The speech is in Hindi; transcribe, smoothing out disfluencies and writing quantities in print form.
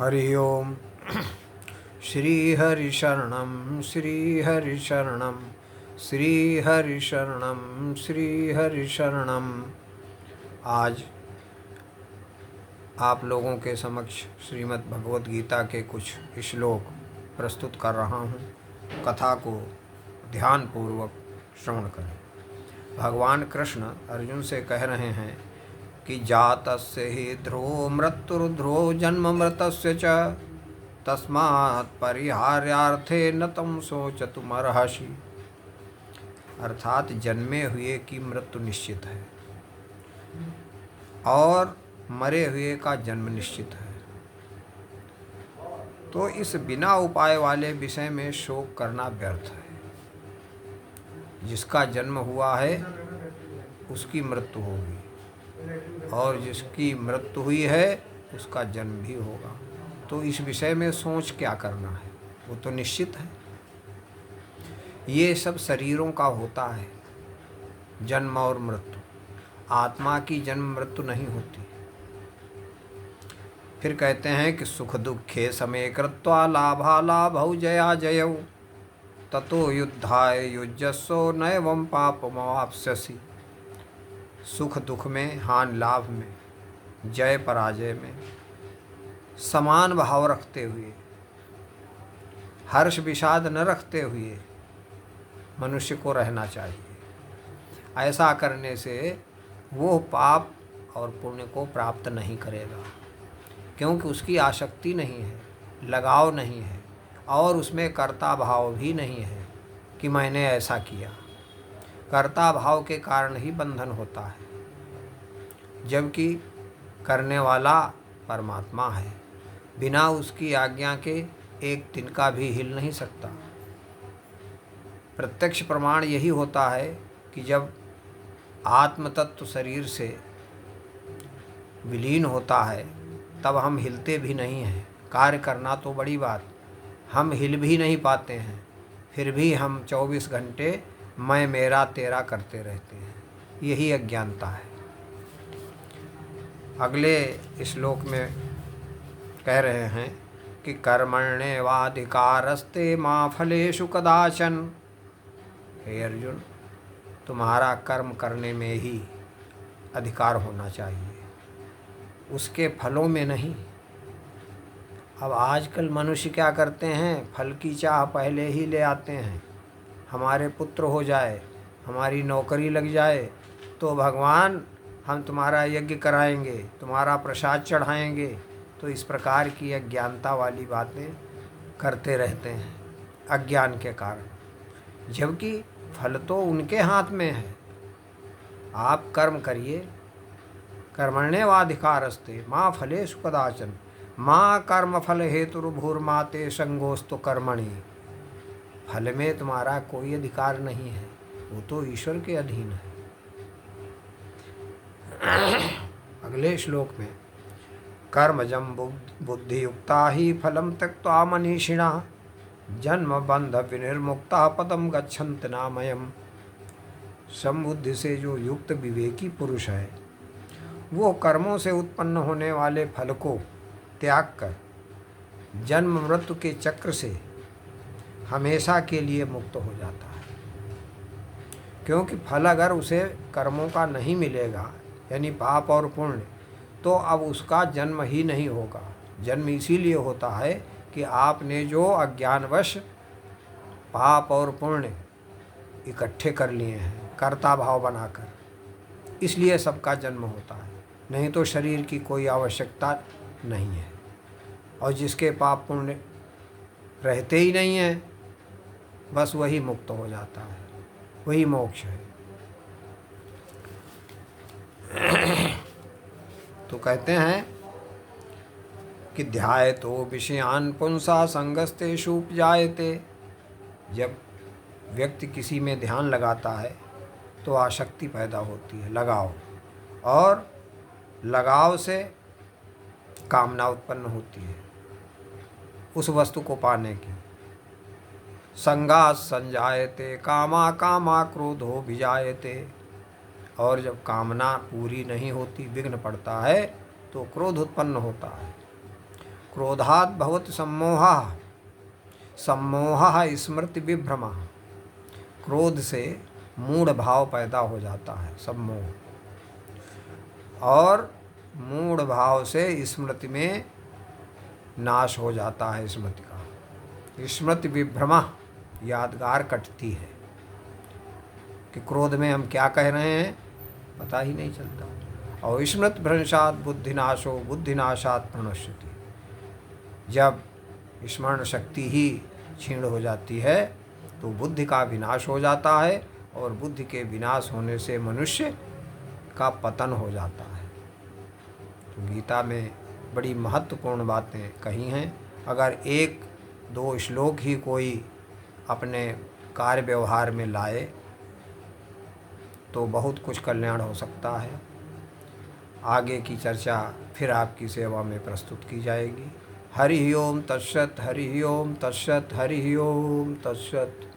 हरि ओम। श्रीहरिशरणं श्रीहरिशरणं श्रीहरिशरणं श्रीहरिशरणं। आज आप लोगों के समक्ष श्रीमद् भगवद गीता के कुछ श्लोक प्रस्तुत कर रहा हूँ। कथा को ध्यानपूर्वक श्रवण करें। भगवान कृष्ण अर्जुन से कह रहे हैं कि जातस्य हि ध्रुवो मृत्युर्ध्रुवो जन्म मृतस्य च तस्मात् परिहार्यार्थे न तम शोचतुमर्हसि। अर्थात जन्मे हुए की मृत्यु निश्चित है और मरे हुए का जन्म निश्चित है, तो इस बिना उपाय वाले विषय में शोक करना व्यर्थ है। जिसका जन्म हुआ है उसकी मृत्यु होगी और जिसकी मृत्यु हुई है उसका जन्म भी होगा, तो इस विषय में सोच क्या करना है, वो तो निश्चित है। ये सब शरीरों का होता है जन्म और मृत्यु, आत्मा की जन्म मृत्यु नहीं होती। फिर कहते हैं कि सुख दुखे समे कृत्वा लाभालाभौ जया जयौ ततो युद्धाय युज्यस्व नैवं पापमवाप्स्यसि। सुख दुख में, हानि लाभ में, जय पराजय में समान भाव रखते हुए, हर्ष विषाद न रखते हुए मनुष्य को रहना चाहिए। ऐसा करने से वो पाप और पुण्य को प्राप्त नहीं करेगा, क्योंकि उसकी आसक्ति नहीं है, लगाव नहीं है और उसमें कर्ता भाव भी नहीं है कि मैंने ऐसा किया। कर्ता भाव के कारण ही बंधन होता है, जबकि करने वाला परमात्मा है। बिना उसकी आज्ञा के एक तिनका भी हिल नहीं सकता। प्रत्यक्ष प्रमाण यही होता है कि जब आत्म तत्व शरीर से विलीन होता है तब हम हिलते भी नहीं हैं। कार्य करना तो बड़ी बात, हम हिल भी नहीं पाते हैं, फिर भी हम 24 घंटे मैं मेरा तेरा करते रहते हैं। यही अज्ञानता है। अगले श्लोक में कह रहे हैं कि कर्मण्येवाधिकारस्ते मा फलेषु कदाचन। हे अर्जुन, तुम्हारा कर्म करने में ही अधिकार होना चाहिए, उसके फलों में नहीं। अब आजकल मनुष्य क्या करते हैं, फल की चाह पहले ही ले आते हैं। हमारे पुत्र हो जाए, हमारी नौकरी लग जाए तो भगवान हम तुम्हारा यज्ञ कराएंगे, तुम्हारा प्रसाद चढ़ाएंगे। तो इस प्रकार की अज्ञानता वाली बातें करते रहते हैं अज्ञान के कारण, जबकि फल तो उनके हाथ में है। आप कर्म करिए। कर्मण्येवाधिकारस्ते मा फलेषु कदाचन माँ कर्म फल हेतुर्भूर्माते संगोस्तु कर्मणि। फल में तुम्हारा कोई अधिकार नहीं है, वो तो ईश्वर के अधीन है। अगले श्लोक में कर्मजं बुद्धियुक्ता ही फलम त्यक्त्वा मनीषिणा जन्म बंध विनिर्मुक्ता पदम गच्छन्ति नामयम्। समबुद्धि से जो युक्त विवेकी पुरुष है वो कर्मों से उत्पन्न होने वाले फल को त्याग कर जन्म मृत्यु के चक्र से हमेशा के लिए मुक्त हो जाता है। क्योंकि फल अगर उसे कर्मों का नहीं मिलेगा, यानी पाप और पुण्य, तो अब उसका जन्म ही नहीं होगा। जन्म इसीलिए होता है कि आपने जो अज्ञानवश पाप और पुण्य इकट्ठे कर लिए हैं कर्ता भाव बनाकर, इसलिए सबका जन्म होता है। नहीं तो शरीर की कोई आवश्यकता नहीं है। और जिसके पाप पुण्य रहते ही नहीं हैं, बस वही मुक्त हो जाता है, वही मोक्ष है। तो कहते हैं कि ध्यायतो विषयान् पुंसा संगस्तेषु उपजायते। जब व्यक्ति किसी में ध्यान लगाता है तो आसक्ति पैदा होती है, लगाव, और लगाव से कामना उत्पन्न होती है उस वस्तु को पाने की। संगात् संजायते कामा कामा क्रोधो भिजायते। और जब कामना पूरी नहीं होती, विघ्न पड़ता है, तो क्रोध उत्पन्न होता है। क्रोधात् भवति सम्मोहः, सम्मोहः स्मृति विभ्रमः। क्रोध से मूढ़ भाव पैदा हो जाता है, सम्मोह, और मूढ़ भाव से स्मृति में नाश हो जाता है स्मृति का। स्मृति विभ्रमा, यादगार कटती है कि क्रोध में हम क्या कह रहे हैं पता ही नहीं चलता। और स्मृति भ्रंशात बुद्धिनाशो बुद्धिनाशात प्रणश्यति। जब स्मरण शक्ति ही क्षीण हो जाती है तो बुद्धि का विनाश हो जाता है, और बुद्धि के विनाश होने से मनुष्य का पतन हो जाता है। तो गीता में बड़ी महत्वपूर्ण बातें कही हैं। अगर एक दो श्लोक ही कोई अपने कार्य व्यवहार में लाए तो बहुत कुछ कल्याण हो सकता है। आगे की चर्चा फिर आपकी सेवा में प्रस्तुत की जाएगी। हरि ओम तत्सत, हरि ओम तत्सत, हरि ओम तत्सत।